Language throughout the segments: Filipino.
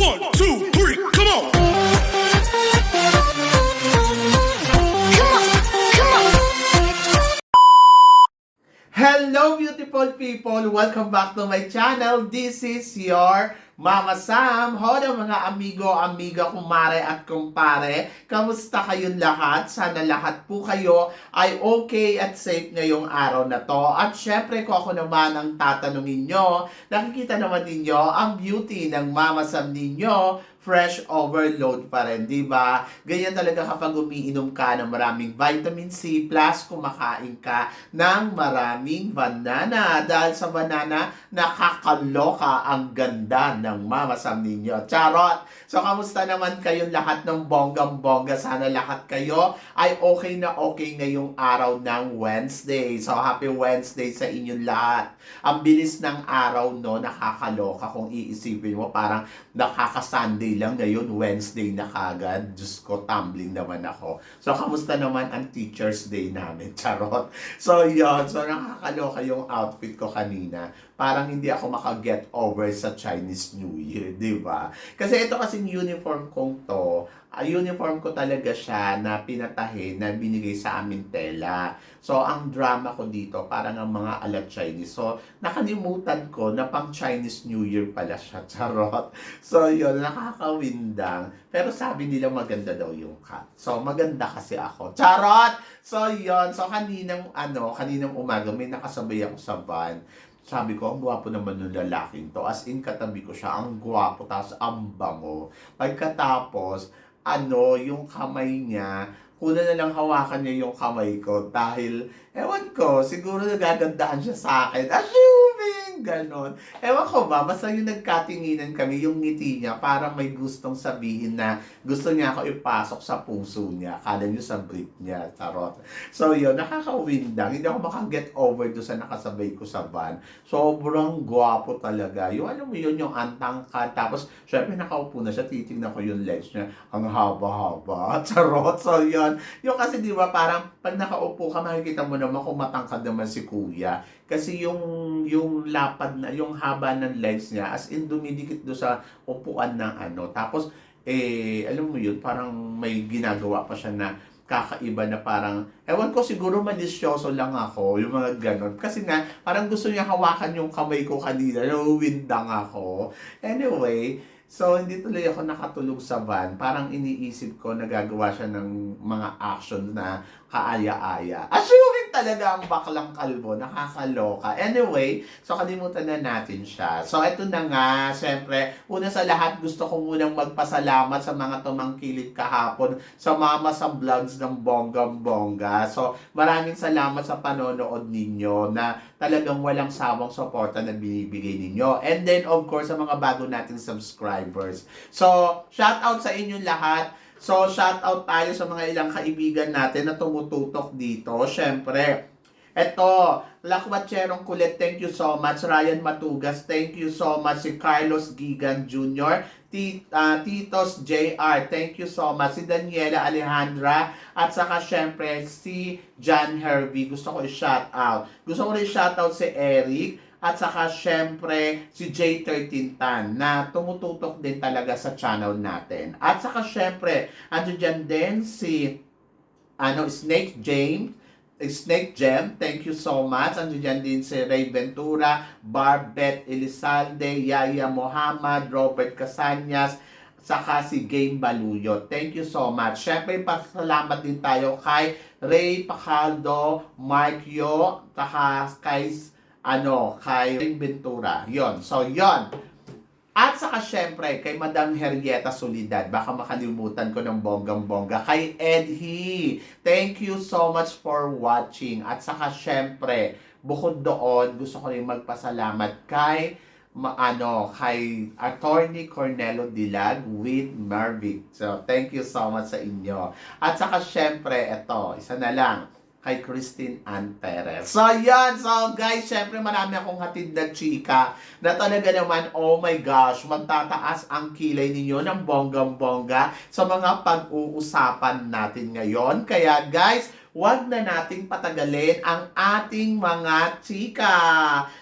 1, 2, 3, come on! Hello beautiful people! Welcome back to my channel. This is your Mama Sam. Hola mga amigo, amiga, kumare at kumpare. Kamusta kayong lahat? Sana lahat po kayo ay okay at safe ngayong araw na to. At syempre ko ako naman ang tatanungin nyo. Nakikita naman ninyo ang beauty ng Mama Sam ninyo. Fresh overload pa rin, di ba? Ganyan talaga kapag umiinom ka ng maraming vitamin C plus kumakain ka ng maraming banana. Dahil sa banana, nakakaloka ang ganda ng Mama Sam ninyo. Charot! So, kamusta naman kayong lahat ng bonggang-bongga? Sana lahat kayo ay okay na okay ngayong araw ng Wednesday. So, happy Wednesday sa inyong lahat. Ang bilis ng araw, no? Nakakaloka kung iisipin mo. Parang nakaka-Sunday lang ngayon, Wednesday na kagad. Diyos ko, tumbling naman ako. So, kamusta naman ang Teacher's Day namin? Charot. So, yun. So, nakakaloka yung outfit ko kanina. Parang hindi ako maka-get over sa Chinese New Year, di ba? Kasi ito kasing uniform kong to, uniform ko talaga siya na pinatahi na binigay sa amin tela. So, ang drama ko dito, parang ang mga ala Chinese. So, nakalimutan ko na pang Chinese New Year pala siya. Charot. So, yun, nakakawindang. Pero sabi nila maganda daw yung cut. So, maganda kasi ako. Charot! So, yun. So, kaninang umaga, may nakasabay ako sa van. Sabi ko, ang gwapo naman ng lalaking to. As in, katabi ko siya, ang gwapo, tapos ang bango. Pagkatapos, yung kamay niya, kuna na lang hawakan niya yung kamay ko dahil, ewan ko, siguro nagagandahan siya sa akin. Assuming, ganon. Ewan ko ba, basta yung nagkatinginan kami, yung ngiti niya, parang may gustong sabihin na gusto niya ako ipasok sa puso niya. Kala niyo sa brief niya, charot. So yun, nakakawindang. Hindi ako makaget over doon sa nakasabay ko sa van. Sobrang gwapo talaga. Yung alam mo yun, yung antangkad. Tapos, syempre nakaupo na siya, titignan ko yung legs niya. Ang haba-haba. Charot. So yun. Yung kasi di ba parang pag nakaupo ka, makikita mo naman kung matangkad naman si kuya. Kasi yung lapad na, yung haba ng legs niya, as in dumidikit do sa upuan ng Tapos, alam mo yun, parang may ginagawa pa siya na kakaiba na parang, ewan ko siguro malisyoso lang ako, yung mga ganon. Kasi nga, parang gusto niya hawakan yung kamay ko kanina, nawindang ako. Anyway, so hindi tuloy ako nakatulog sa van. Parang iniisip ko nagagawa siya ng mga actions na kaaya-aya. Assuming talaga ang baklang kalbo, nakakaloka. Anyway, so kalimutan na natin siya. So ito na nga, syempre, una sa lahat gusto ko munang magpasalamat sa mga tumangkilik kahapon sa Mama Sam Vlogs ng bonggang-bongga. So maraming salamat sa panonood ninyo na talagang walang sawang suporta na binibigay ninyo. And then of course sa mga bago nating subscribers. So shout out sa inyong lahat. So, shout out tayo sa mga ilang kaibigan natin na tumututok dito. Siyempre, eto, Lakwatcherong Kulit, thank you so much. Ryan Matugas, thank you so much. Si Carlos Gigan Jr., Titos JR, thank you so much. Si Daniela Alejandra, at saka syempre si John Hervey, gusto ko i-shout out. Gusto ko rin i-shout out si Eric, at saka syempre si J13 Tan na tumututok din talaga sa channel natin. At saka syempre, andyan din si Snake Gem, thank you so much. Andyan din si Ray Ventura, Barbet Elizalde, Yaya Muhammad, Robert Casanyas, saka si Game Baluyo. Thank you so much. Syempre, pasalamat din tayo kay Ray Pacaldo, Mark Yo, saka kay Ventura. Yon. So, yon. At saka syempre, kay Madam Henrietta Solidad, baka makalimutan ko ng bonggang-bongga. Kay Edhi, thank you so much for watching. At saka syempre, bukod doon, gusto ko rin magpasalamat kay Attorney Cornelo Dilag with Marvic. So, thank you so much sa inyo. At saka syempre, isa na lang, kay Christine Ann Perez. So, yan. So, guys, syempre marami akong hatid na chika na talaga naman, oh my gosh, magtataas ang kilay ninyo ng bonggang-bongga sa mga pag-uusapan natin ngayon. Kaya, guys, wag na nating patagalin ang ating mga chika.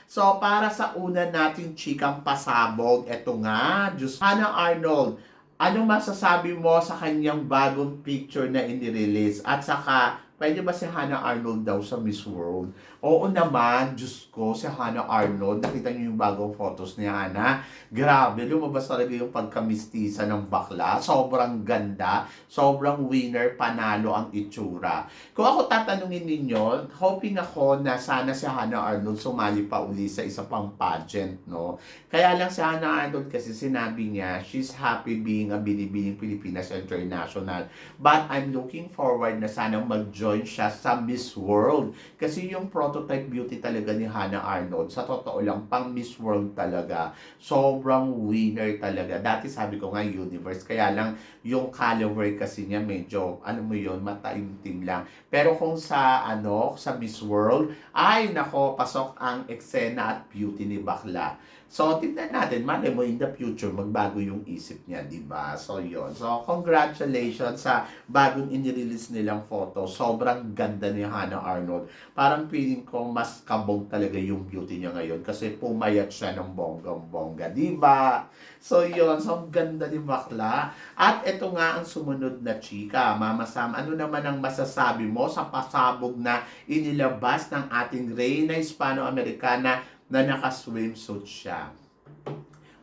So, para sa una nating chikang pasabog, eto nga, Diyos, Hannah Arnold, anong masasabi mo sa kanyang bagong picture na inirelease? At saka, pwede ba si Hannah Arnold daw sa Miss World? Oo naman, Diyos ko, si Hannah Arnold. Nakita niyo yung bagong photos ni Hannah? Grabe, lumabas talaga yung pagkamistisa ng bakla. Sobrang ganda, sobrang winner, panalo ang itsura. Kung ako tatanungin ninyo, hoping ako na sana si Hannah Arnold sumali pa uli sa isa pang pageant, no? Kaya lang si Hannah Arnold kasi sinabi niya, she's happy being a Binibining Pilipinas International. But I'm looking forward na sana mag-join siya sa Miss World. Kasi yung prototype beauty talaga ni Hannah Arnold, sa totoo lang, pang Miss World talaga. Sobrang winner talaga. Dati sabi ko nga universe, kaya lang yung colorway kasi niya medyo, ano mo yun, mataimtim lang. Pero kung sa, sa Miss World, ay nako, pasok ang eksena at beauty ni bakla. So, tignan natin, malay mo in the future, magbago yung isip niya, di ba? So, yun. So, congratulations sa bagong inirelease nilang photo. Sobrang ganda ni Hannah Arnold. Parang feeling ko mas kabog talaga yung beauty niya ngayon kasi pumayat siya ng bonggang-bongga, di ba? So, yun. So, ang ganda ni bakla. At ito nga ang sumunod na chika. Mama Sam, ano naman ang masasabi mo sa pasabog na inilabas ng ating Reyna Hispano-Americana na naka-swimsuit siya?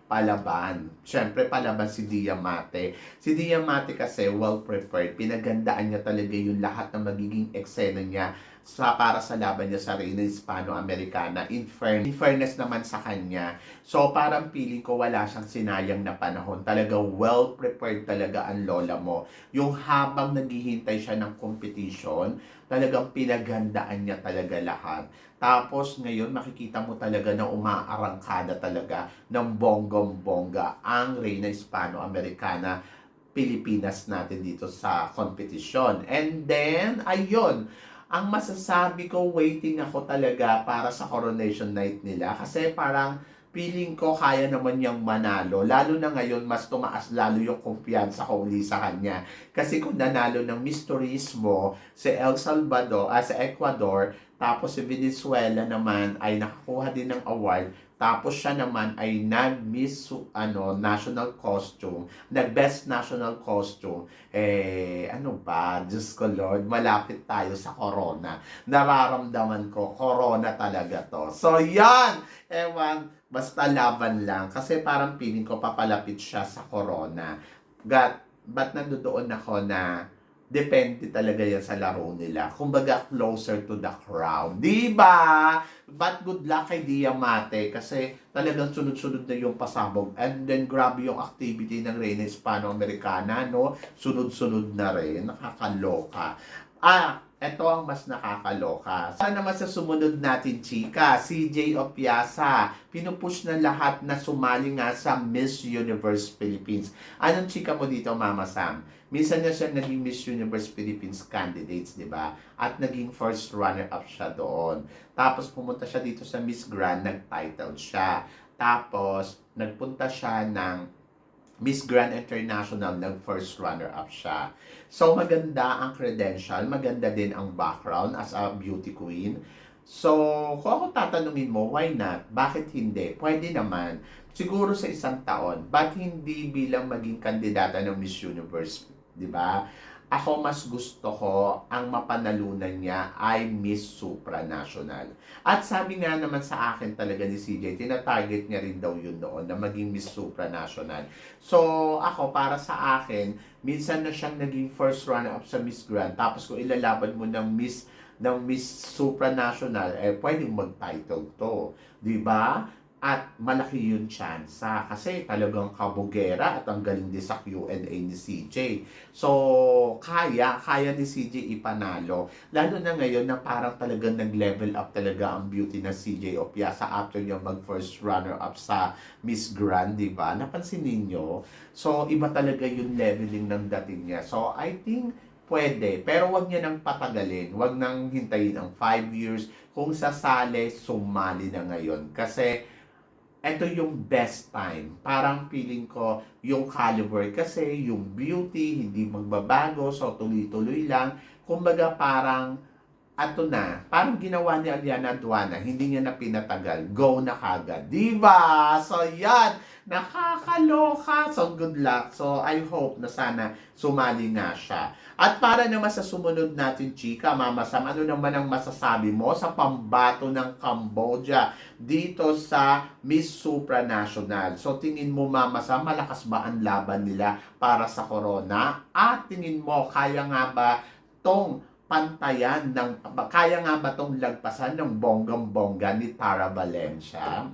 Palaban. Siyempre, palaban si Diamante. Si Diamante kasi well-prepared. Pinagandaan niya talaga yung lahat ng magiging eksena niya para sa laban niya sa Reyna Hispano-Americana. In fairness naman sa kanya. So, parang feeling ko wala siyang sinayang na panahon. Talaga well-prepared talaga ang lola mo. Yung habang naghihintay siya ng competition, talagang pinaghandaan niya talaga lahat. Tapos ngayon makikita mo talaga na umaarangkada talaga ng bonggong-bongga ang Reyna Hispano-Americana Pilipinas natin dito sa competition. And then, ayun, ang masasabi ko, waiting ako talaga para sa coronation night nila kasi parang feeling ko kaya naman niyang manalo. Lalo na ngayon, mas tumaas lalo yung kumpiyansa ko uli sa kanya. Kasi kung nanalo ng Miss Turismo si El Salvador, sa Ecuador, tapos si Venezuela naman ay nakakuha din ng award. Tapos siya naman ay nag-Miss National Costume, nag-Best National Costume. Ano ba? Diyos ko Lord, malapit tayo sa Corona. Nararamdaman ko, Corona talaga to. So, yan! Ewan, basta laban lang. Kasi parang feeling ko papalapit siya sa Corona. Ba't nandoon ako na depende talaga yan sa laro nila. Kumbaga, closer to the crown. Diba? But good luck kay Diamante kasi talagang sunod-sunod na yung pasabog. And then, grabe yung activity ng Reyna Hispano-Americana, no? Sunod-sunod na rin. Nakakaloka. Ito ang mas nakakaloka. Sana naman sa sumunod natin, chika, CJ Opiasa, pinupush na lahat na sumali nga sa Miss Universe Philippines. Anong chika mo dito, Mama Sam? Minsan na siya naging Miss Universe Philippines candidates, di ba? At naging first runner-up siya doon. Tapos pumunta siya dito sa Miss Grand, nag-title siya. Tapos nagpunta siya ng Miss Grand International, nag-first runner-up siya. So, maganda ang credential, maganda din ang background as a beauty queen. So, kung ako tatanungin mo, why not? Bakit hindi? Pwede naman. Siguro sa isang taon. Ba't hindi bilang maging kandidata ng Miss Universe? Diba? Ako mas gusto ko ang mapanalunan niya ay Miss Supranational. At sabi nga naman sa akin talaga ni CJ, tina-target niya rin daw yun noon na maging Miss Supranational. So ako para sa akin, minsan na siyang naging first runner-up sa Miss Grand. Tapos kung ilalaban mo ng Miss Supranational, pwedeng mag-title to. 'Di ba? At malaki yung tsansa kasi talagang kabugera at ang galing din sa Q&A ni CJ. So, kaya ni CJ ipanalo. Lalo na ngayon na parang talagang nag-level up talaga ang beauty na CJ Opiasa after niya mag-first runner-up sa Miss Grand, di ba? Napansin ninyo? So, iba talaga yung leveling ng dating niya. So, I think pwede, pero wag niya nang patagalin. Wag nang hintayin ang 5 years. Kung sasali, sumali na ngayon. Kasi, ito yung best time. Parang feeling ko yung caliber kasi yung beauty hindi magbabago, so tuloy-tuloy lang. Kumbaga parang ato na, parang ginawa ni Aliana Aduana, hindi niya na pinatagal, go na kagad. Diba? So yan, nakakaloka. So good luck. So I hope na sana sumali nga siya. At para naman sa sumunod natin, chika, Mama Sam, ano naman ang masasabi mo sa pambato ng Cambodia dito sa Miss Supranational? So tingin mo, Mama Sam, malakas ba ang laban nila para sa corona? At tingin mo, kaya nga ba tong pantayan ng kaya nga ba tong lagpasan ng bonggang-bongga ni Tara Valencia?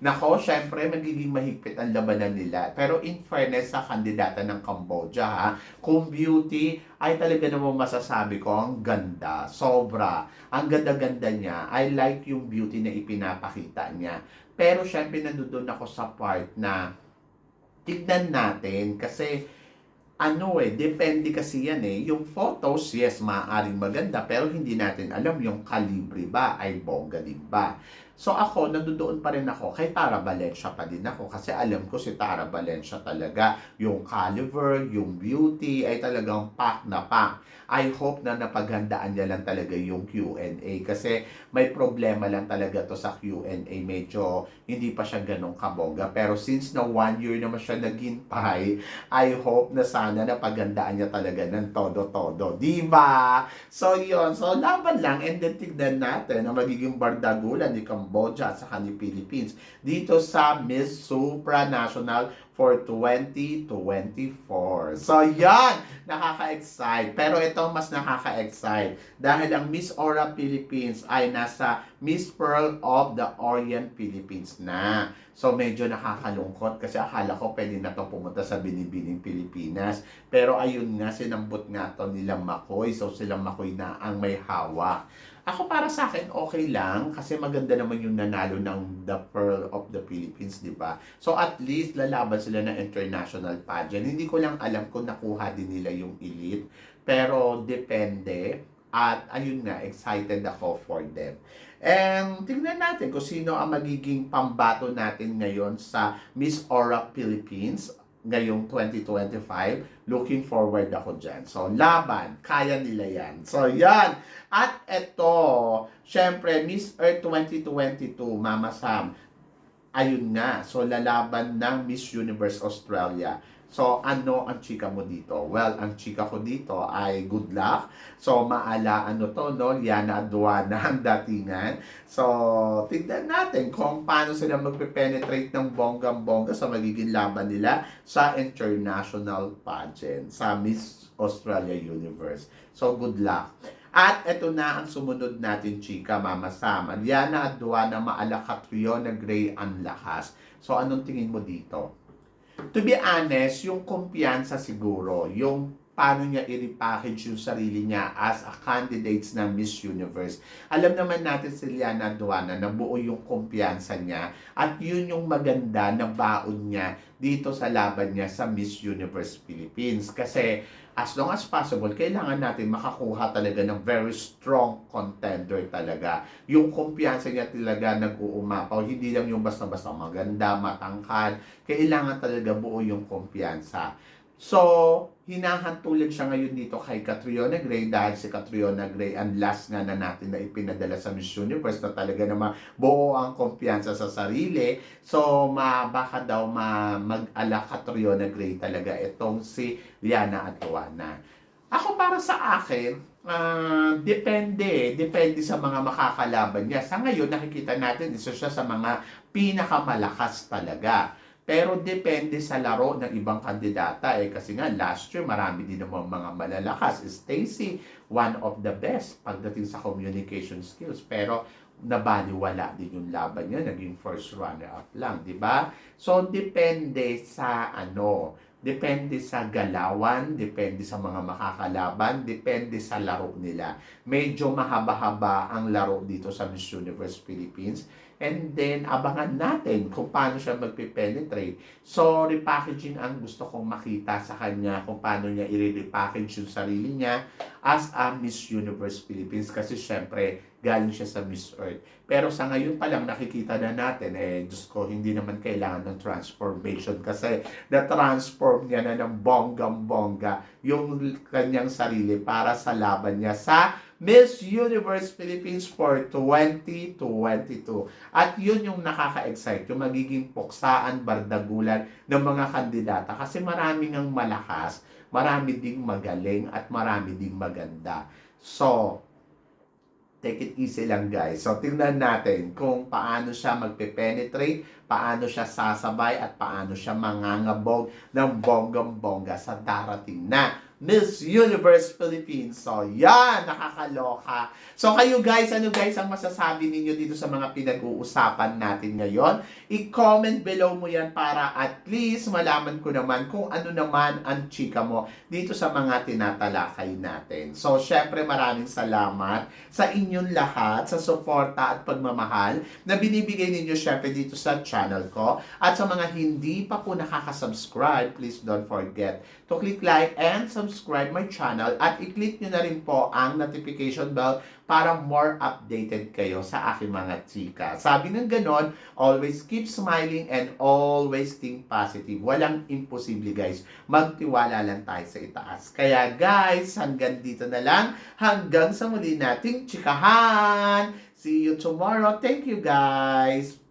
Nako, syempre magiging mahigpit ang labanan nila. Pero in fairness sa kandidata ng Cambodia, ha, kung beauty ay talaga namang masasabi ko ang ganda, sobra. Ang ganda-ganda niya. I like yung beauty na ipinapakita niya. Pero syempre nandoon ako sa part na tignan natin kasi depende kasi yan eh. Yung photos, yes, maaaring maganda, pero hindi natin alam yung kalibre ba ay bongga din ba. So ako, nandoon pa rin ako, kay Tara Valencia pa din ako, kasi alam ko si Tara Valencia talaga, yung caliber, yung beauty, ay talagang pack na pack. I hope na napaghandaan niya lang talaga yung Q&A, kasi may problema lang talaga to sa Q&A, medyo hindi pa siya ganong kabongga. Pero since na 1 year naman siya naghintay, I hope na sana napagandaan niya talaga ng todo-todo. Diba? So, yun. So, laban lang. And then, tignan natin na magiging bardagulan ni Cambodia at saka ni Philippines dito sa Miss Supranational for 2024. So, yan! Nakaka-excite. Pero ito mas nakaka-excite dahil ang Miss Aura Philippines ay nasa Miss Pearl of the Orient Philippines na. So, medyo nakakalungkot kasi akala ko pwede na ito pumunta sa Binibining Pilipinas. Pero ayun nga, sinambot nga ito nilang Makoy. So, silang Makoy na ang may hawak. Ako para sa akin, okay lang kasi maganda naman yung nanalo ng The Pearl of the Philippines, di ba? So at least lalaban sila ng international pageant. Hindi ko lang alam kung nakuha din nila yung elite, pero depende. At ayun nga, excited ako for them. And tingnan natin kung sino ang magiging pambato natin ngayon sa Miss Aura Philippines ngayong 2025. Looking forward ako dyan. So, laban. Kaya nila yan. So, yan. At eto, syempre, Miss Earth 2022, Mama Sam. Ayun nga. So, lalaban ng Miss Universe Australia. So, ano ang chika mo dito? Well, ang chika ko dito ay good luck. So, Liana Aduana ang datingan. So, tignan natin kung paano sila magpe-penetrate ng bonggang-bongga sa magiging laban nila sa international pageant, sa Miss Australia Universe. So, good luck. At ito na ang sumunod natin, chika, Mama Sam. Liana Aduana, Maalakatriona Gray, ang lakas. So, anong tingin mo dito? To be honest, yung kumpiyansa siguro, yung paano niya i-repackage yung sarili niya as a candidate ng Miss Universe. Alam naman natin si Liana Aduana na buo yung kumpiyansa niya at yun yung maganda na baon niya dito sa laban niya sa Miss Universe Philippines. Kasi as long as possible, kailangan natin makakuha talaga ng very strong contender talaga. Yung kumpiyansa niya talaga nag-uumapaw. Hindi lang yung basta-basta maganda, matangkad. Kailangan talaga buo yung kumpiyansa. So, hinahantulad siya ngayon dito kay Catriona Gray dahil si Catriona Gray ang last nga na natin na ipinadala sa Miss Universe na talaga naman buo ang kumpiyansa sa sarili. So, baka daw mag-ala Catriona Gray talaga itong si Liana Aduana. Ako para sa akin, depende sa mga makakalaban niya. Sa ngayon, nakikita natin isa siya sa mga pinakamalakas talaga. Pero depende sa laro ng ibang kandidata kasi nga last year marami din naman mga malalakas. Stacy, one of the best pagdating sa communication skills. Pero nabaliwala din yung laban niya, naging first runner-up lang, di ba? So depende sa depende sa galawan, depende sa mga makakalaban, depende sa laro nila. Medyo mahaba-haba ang laro dito sa Miss Universe Philippines. And then, abangan natin kung paano siya magpipenetrate. So, repackaging ang gusto kong makita sa kanya, kung paano niya i-repackage yung sarili niya as a Miss Universe Philippines. Kasi syempre, galing siya sa Miss Earth. Pero sa ngayon pa lang nakikita na natin, Diyos ko, hindi naman kailangan ng transformation kasi na-transform niya na ng bonggang-bongga yung kanyang sarili para sa laban niya sa Miss Universe Philippines for 2022. At yun yung nakaka-excite, yung magiging puksaan, bardagulan ng mga kandidata kasi marami ngang malakas, marami ding magaling at marami ding maganda. So, take it easy lang guys. So, tingnan natin kung paano siya magpe-penetrate, paano siya sasabay, at paano siya mangangabog ng bonggang-bongga sa darating na Miss Universe Philippines. So, yan, nakakaloka. So, kayo guys, ano guys ang masasabi ninyo dito sa mga pinag-uusapan natin ngayon? I-comment below mo yan para at least malaman ko naman kung ano naman ang chika mo dito sa mga tinatalakay natin. So, syempre maraming salamat sa inyong lahat, sa suporta at pagmamahal na binibigay ninyo syempre dito sa channel ko. At sa mga hindi pa po nakaka-subscribe, please don't forget to click like and subscribe my channel at i-click nyo na rin po ang notification bell para more updated kayo sa aking mga chika. Sabi ng ganon, always keep smiling and always think positive. Walang imposible guys. Magtiwala lang tayo sa itaas. Kaya guys, hanggang dito na lang. Hanggang sa muli nating chikahan. See you tomorrow. Thank you guys.